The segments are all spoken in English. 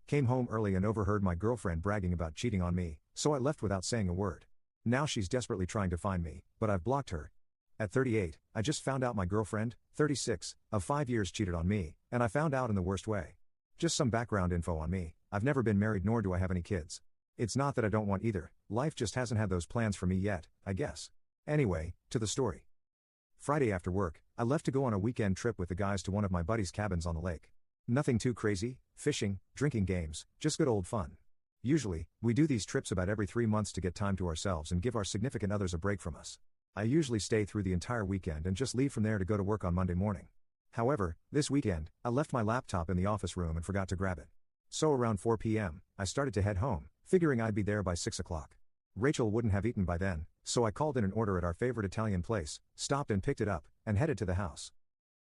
Came home early and overheard my girlfriend bragging about cheating on me, so I left without saying a word. Now she's desperately trying to find me, but I've blocked her. At 38, I just found out my girlfriend, 36, of 5 years cheated on me, and I found out in the worst way. Just some background info on me: I've never been married nor do I have any kids. It's not that I don't want either, life just hasn't had those plans for me yet, I guess. Anyway, to the story. Friday after work, I left to go on a weekend trip with the guys to one of my buddies' cabins on the lake. Nothing too crazy: fishing, drinking games, just good old fun. Usually, we do these trips about every 3 months to get time to ourselves and give our significant others a break from us. I usually stay through the entire weekend and just leave from there to go to work on Monday morning. However, this weekend, I left my laptop in the office room and forgot to grab it. So around 4 p.m., I started to head home, figuring I'd be there by 6 o'clock. Rachel wouldn't have eaten by then, so I called in an order at our favorite Italian place, stopped and picked it up, and headed to the house.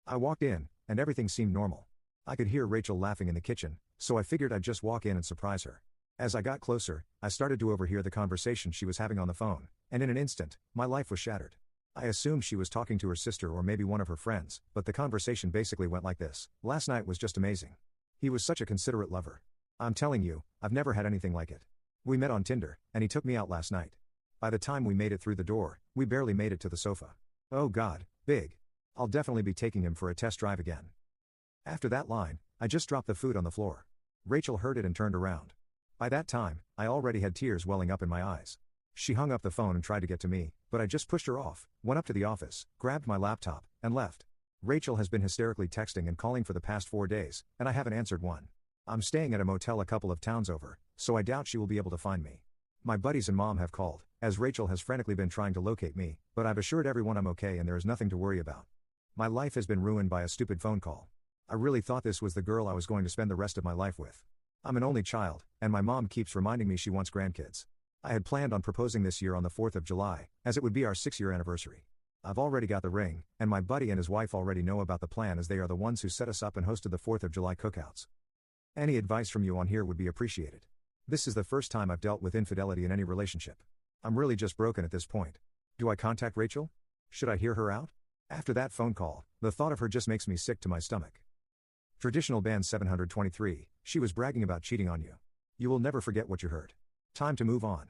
I walked in, and everything seemed normal. I could hear Rachel laughing in the kitchen, so I figured I'd just walk in and surprise her. As I got closer, I started to overhear the conversation she was having on the phone, and in an instant, my life was shattered. I assumed she was talking to her sister or maybe one of her friends, but the conversation basically went like this: "Last night was just amazing. He was such a considerate lover. I'm telling you, I've never had anything like it. We met on Tinder, and he took me out last night. By the time we made it through the door, we barely made it to the sofa. Oh God, big. I'll definitely be taking him for a test drive again." After that line, I just dropped the food on the floor. Rachel heard it and turned around. By that time, I already had tears welling up in my eyes. She hung up the phone and tried to get to me, but I just pushed her off, went up to the office, grabbed my laptop, and left. Rachel has been hysterically texting and calling for the past 4 days, and I haven't answered one. I'm staying at a motel a couple of towns over, so I doubt she will be able to find me. My buddies and mom have called, as Rachel has frantically been trying to locate me, but I've assured everyone I'm okay and there is nothing to worry about. My life has been ruined by a stupid phone call. I really thought this was the girl I was going to spend the rest of my life with. I'm an only child, and my mom keeps reminding me she wants grandkids. I had planned on proposing this year on the 4th of July, as it would be our 6-year anniversary. I've already got the ring, and my buddy and his wife already know about the plan as they are the ones who set us up and hosted the 4th of July cookouts. Any advice from you on here would be appreciated. This is the first time I've dealt with infidelity in any relationship. I'm really just broken at this point. Do I contact Rachel? Should I hear her out? After that phone call, the thought of her just makes me sick to my stomach. Traditional band 723, she was bragging about cheating on you. You will never forget what you heard. Time to move on.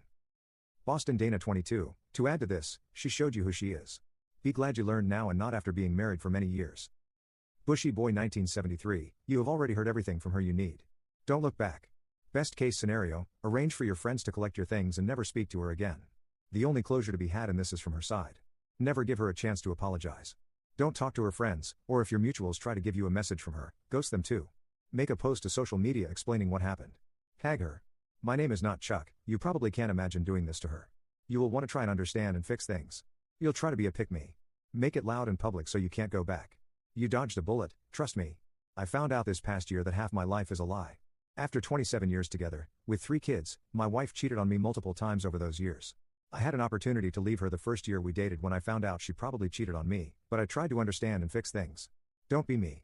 Boston Dana 22, to add to this, she showed you who she is. Be glad you learned now and not after being married for many years. Bushy Boy 1973, you have already heard everything from her you need. Don't look back. Best case scenario, arrange for your friends to collect your things and never speak to her again. The only closure to be had in this is from her side. Never give her a chance to apologize. Don't talk to her friends, or if your mutuals try to give you a message from her, ghost them too. Make a post to social media explaining what happened. Tag her. My name is not Chuck, you probably can't imagine doing this to her. You will want to try and understand and fix things. You'll try to be a pick-me. Make it loud in public so you can't go back. You dodged a bullet, trust me. I found out this past year that half my life is a lie. After 27 years together, with 3 kids, my wife cheated on me multiple times over those years. I had an opportunity to leave her the first year we dated when I found out she probably cheated on me, but I tried to understand and fix things. Don't be me.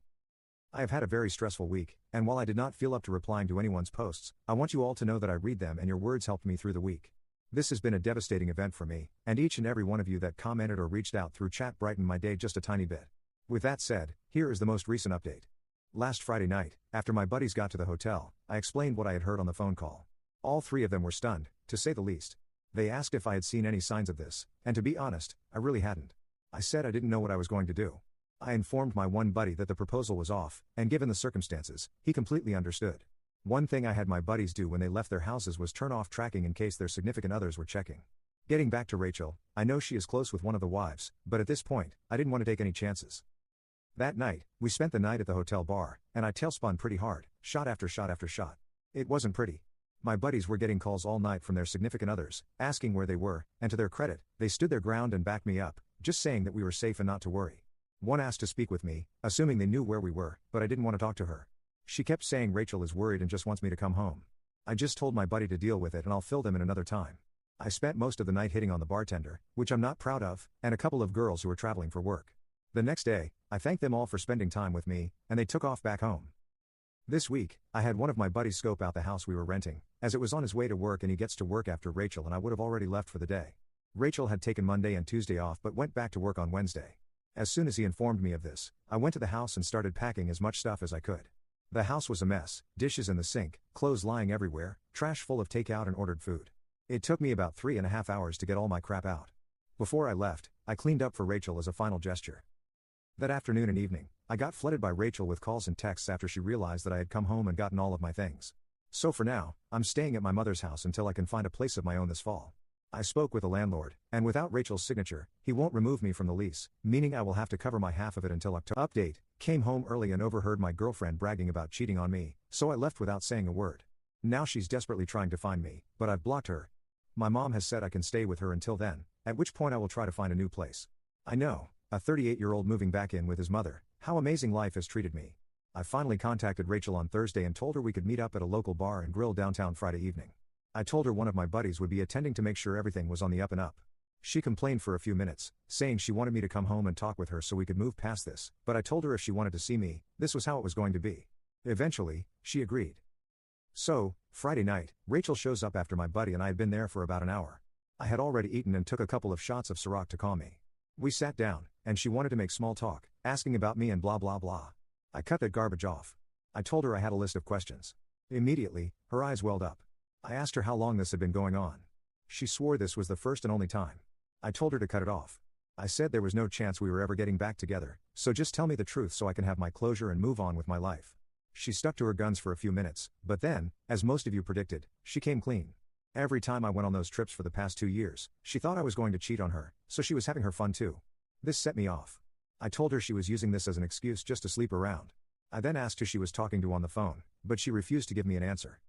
I have had a very stressful week, and while I did not feel up to replying to anyone's posts, I want you all to know that I read them and your words helped me through the week. This has been a devastating event for me, and each and every one of you that commented or reached out through chat brightened my day just a tiny bit. With that said, here is the most recent update. Last Friday night, after my buddies got to the hotel, I explained what I had heard on the phone call. All 3 of them were stunned, to say the least. They asked if I had seen any signs of this, and to be honest, I really hadn't. I said I didn't know what I was going to do. I informed my one buddy that the proposal was off, and given the circumstances, he completely understood. One thing I had my buddies do when they left their houses was turn off tracking in case their significant others were checking. Getting back to Rachel, I know she is close with one of the wives, but at this point, I didn't want to take any chances. That night, we spent the night at the hotel bar, and I tailspun pretty hard, shot after shot after shot. It wasn't pretty. My buddies were getting calls all night from their significant others, asking where they were, and to their credit, they stood their ground and backed me up, just saying that we were safe and not to worry. One asked to speak with me, assuming they knew where we were, but I didn't want to talk to her. She kept saying Rachel is worried and just wants me to come home. I just told my buddy to deal with it and I'll fill them in another time. I spent most of the night hitting on the bartender, which I'm not proud of, and a couple of girls who were traveling for work. The next day, I thanked them all for spending time with me, and they took off back home. This week, I had one of my buddies scope out the house we were renting, as it was on his way to work and he gets to work after Rachel and I would have already left for the day. Rachel had taken Monday and Tuesday off but went back to work on Wednesday. As soon as he informed me of this, I went to the house and started packing as much stuff as I could. The house was a mess, dishes in the sink, clothes lying everywhere, trash full of takeout and ordered food. It took me about 3.5 hours to get all my crap out. Before I left, I cleaned up for Rachel as a final gesture. That afternoon and evening, I got flooded by Rachel with calls and texts after she realized that I had come home and gotten all of my things. So for now, I'm staying at my mother's house until I can find a place of my own this fall. I spoke with the landlord, and without Rachel's signature, he won't remove me from the lease, meaning I will have to cover my half of it until October. Update: came home early and overheard my girlfriend bragging about cheating on me, so I left without saying a word. Now she's desperately trying to find me, but I've blocked her. My mom has said I can stay with her until then, at which point I will try to find a new place. I know, a 38-year-old moving back in with his mother, how amazing life has treated me. I finally contacted Rachel on Thursday and told her we could meet up at a local bar and grill downtown Friday evening. I told her one of my buddies would be attending to make sure everything was on the up and up. She complained for a few minutes, saying she wanted me to come home and talk with her so we could move past this, but I told her if she wanted to see me, this was how it was going to be. Eventually, she agreed. So, Friday night, Rachel shows up after my buddy and I had been there for about an hour. I had already eaten and took a couple of shots of Ciroc to calm me. We sat down, and she wanted to make small talk, asking about me and blah blah blah. I cut that garbage off. I told her I had a list of questions. Immediately, her eyes welled up. I asked her how long this had been going on. She swore this was the first and only time. I told her to cut it off. I said there was no chance we were ever getting back together, so just tell me the truth so I can have my closure and move on with my life. She stuck to her guns for a few minutes, but then, as most of you predicted, she came clean. Every time I went on those trips for the past 2 years, she thought I was going to cheat on her, so she was having her fun too. This set me off. I told her she was using this as an excuse just to sleep around. I then asked who she was talking to on the phone, but she refused to give me an answer.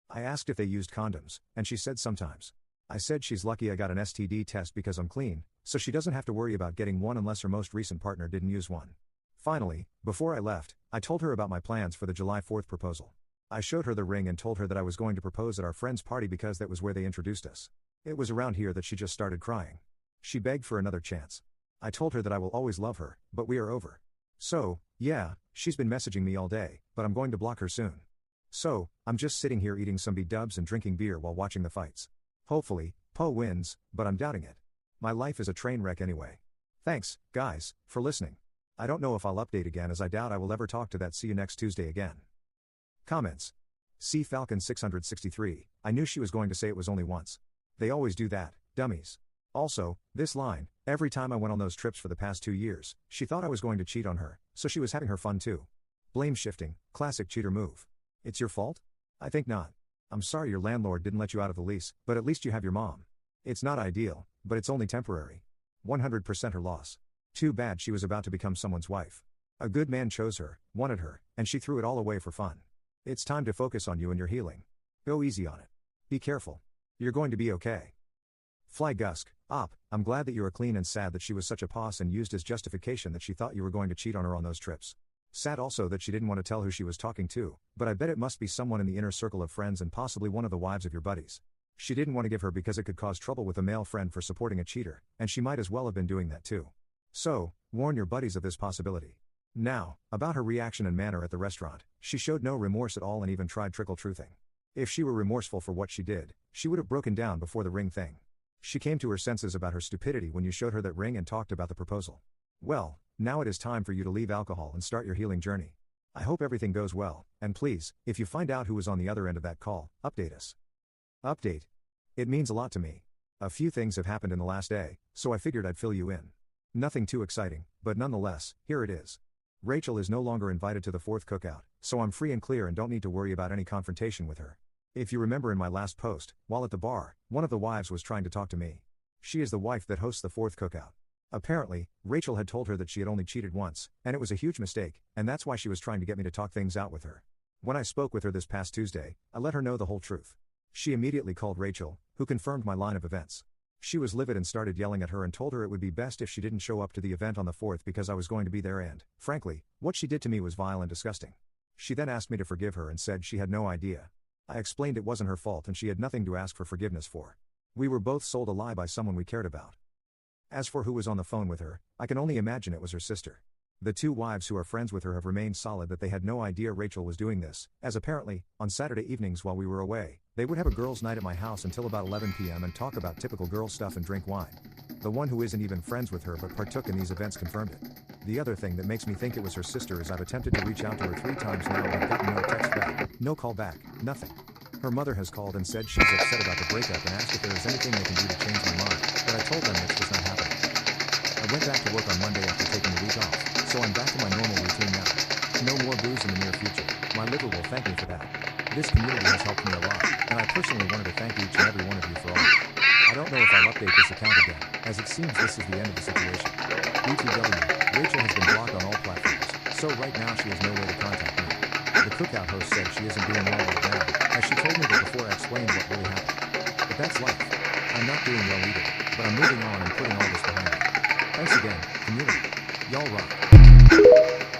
I asked if they used condoms, and she said sometimes. I said she's lucky I got an STD test because I'm clean, so she doesn't have to worry about getting one unless her most recent partner didn't use one. Finally, before I left, I told her about my plans for the July 4th proposal. I showed her the ring and told her that I was going to propose at our friend's party because that was where they introduced us. It was around here that she just started crying. She begged for another chance. I told her that I will always love her, but we are over. So, yeah, she's been messaging me all day, but I'm going to block her soon. So, I'm just sitting here eating some B-dubs and drinking beer while watching the fights. Hopefully, Poe wins, but I'm doubting it. My life is a train wreck anyway. Thanks, guys, for listening. I don't know if I'll update again as I doubt I will ever talk to that see you next Tuesday again. Comments. C Falcon 663, I knew she was going to say it was only once. They always do that, dummies. Also, this line, every time I went on those trips for the past 2 years, she thought I was going to cheat on her, so she was having her fun too. Blame shifting, classic cheater move. It's your fault? I think not. I'm sorry your landlord didn't let you out of the lease, but at least you have your mom. It's not ideal, but it's only temporary. 100% her loss. Too bad she was about to become someone's wife. A good man chose her, wanted her, and she threw it all away for fun. It's time to focus on you and your healing. Go easy on it. Be careful. You're going to be okay. Fly Gusk, I'm glad that you are clean and sad that she was such a poss and used as justification that she thought you were going to cheat on her on those trips. Sad also that she didn't want to tell who she was talking to, but I bet it must be someone in the inner circle of friends and possibly one of the wives of your buddies. She didn't want to give her because it could cause trouble with a male friend for supporting a cheater, and she might as well have been doing that too. So, warn your buddies of this possibility. Now, about her reaction and manner at the restaurant, she showed no remorse at all and even tried trickle-truthing. If she were remorseful for what she did, she would have broken down before the ring thing. She came to her senses about her stupidity when you showed her that ring and talked about the proposal. Well, now it is time for you to leave alcohol and start your healing journey. I hope everything goes well, and please, if you find out who was on the other end of that call, update us. Update. It means a lot to me. A few things have happened in the last day, so I figured I'd fill you in. Nothing too exciting, but nonetheless, here it is. Rachel is no longer invited to the 4th cookout, so I'm free and clear and don't need to worry about any confrontation with her. If you remember in my last post, while at the bar, one of the wives was trying to talk to me. She is the wife that hosts the 4th cookout. Apparently, Rachel had told her that she had only cheated once, and it was a huge mistake, and that's why she was trying to get me to talk things out with her. When I spoke with her this past Tuesday, I let her know the whole truth. She immediately called Rachel, who confirmed my line of events. She was livid and started yelling at her and told her it would be best if she didn't show up to the event on the 4th because I was going to be there and, frankly, what she did to me was vile and disgusting. She then asked me to forgive her and said she had no idea. I explained it wasn't her fault and she had nothing to ask for forgiveness for. We were both sold a lie by someone we cared about. As for who was on the phone with her, I can only imagine it was her sister. The two wives who are friends with her have remained solid that they had no idea Rachel was doing this, as apparently, on Saturday evenings while we were away, They would have a girls' night at my house until about 11 p.m. and talk about typical girl stuff and drink wine. The one who isn't even friends with her but partook in these events confirmed it. The other thing that makes me think it was her sister is I've attempted to reach out to her 3 times now but gotten no text back, no call back, nothing. Her mother has called and said she's upset about the breakup and asked if there is anything they can do to change my mind, but I told them it's just not happening. I went back to work on Monday after taking the week off, so I'm back to my normal routine now. No more booze in the near future. My liver will thank me for that. This community has helped me a lot, and I personally wanted to thank each and every one of you for all. I don't know if I'll update this account again, as it seems this is the end of the situation. BTW, Rachel has been blocked on all platforms, so right now she has no way to contact me. The cookout host said she isn't doing well right now, as she told me that before I explained what really happened. But that's life. I'm not doing well either, but I'm moving on and putting all this behind me. Thanks again, community. Y'all rock.